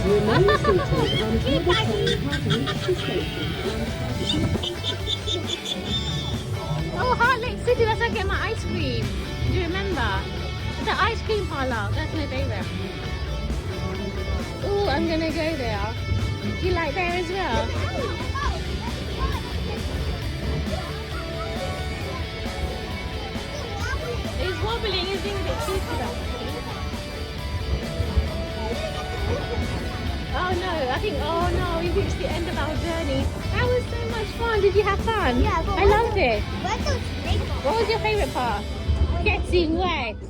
Remain seated until the train has reached the station. Oh, Heart Lake City, that's where I get my ice cream. Do you remember? The ice cream parlor, that's my favorite. Oh, I'm gonna go there. Do you like there as well? It's wobbling, it's being a bit stupid actually. Oh no, I think, oh no, we reached the end of our journey. That was so much fun. Did you have fun? Yeah, but I loved it. where's those snakes? What was your favourite part? Getting wet.